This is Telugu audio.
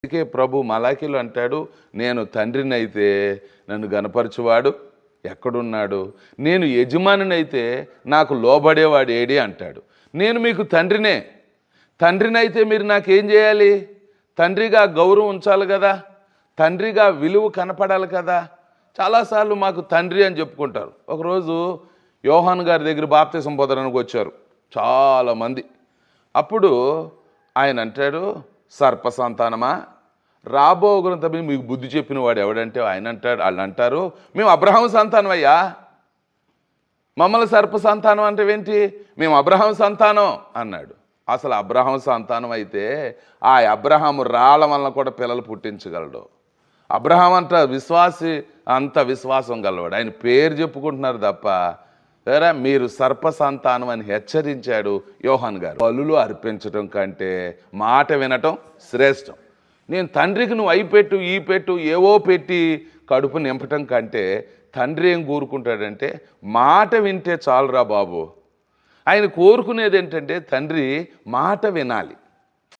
అందుకే ప్రభు మలాకీలో అంటాడు, నేను తండ్రినైతే నన్ను గనపరచువాడు ఎక్కడున్నాడు, నేను యజమానినైతే నాకు లోబడేవాడు ఏడి అంటాడు. నేను మీకు తండ్రినైతే మీరు నాకేం చేయాలి? తండ్రిగా గౌరవం ఉంచాలి కదా, తండ్రిగా విలువ కనపడాలి కదా. చాలాసార్లు మాకు తండ్రి అని చెప్పుకుంటారు. ఒకరోజు యోహాన్ గారి దగ్గర బాప్తిసం పొందడానికి వచ్చారు చాలామంది. అప్పుడు ఆయన అంటాడు, సర్ప సంతానమా, రాబోగులంత మీకు బుద్ధి చెప్పిన వాడు ఎవడంటే వాళ్ళు అంటారు, మేము అబ్రహాము సంతానం అయ్యా, మమ్మల్ని సర్ప సంతానం అంటే ఏంటి, మేము అబ్రహాం సంతానం అన్నాడు. అసలు అబ్రహాం సంతానం అయితే ఆ అబ్రహాము రాళ్ళ వలన కూడా పిల్లలు పుట్టించగలడు. అబ్రహాం అంత విశ్వాసం గలవాడు. ఆయన పేరు చెప్పుకుంటున్నారు తప్ప సరే మీరు సర్ప సంతానం అని హెచ్చరించాడు యోహాన్ గారు. బలులు అర్పించడం కంటే మాట వినటం శ్రేష్టం. నేను తండ్రికి నువ్వు అయిపెట్టు ఈ పెట్టు ఏవో పెట్టి కడుపు నింపటం కంటే తండ్రి ఏం కోరుకుంటాడంటే మాట వింటే చాలురా బాబు. ఆయన కోరుకునేది ఏంటంటే తండ్రి మాట వినాలి.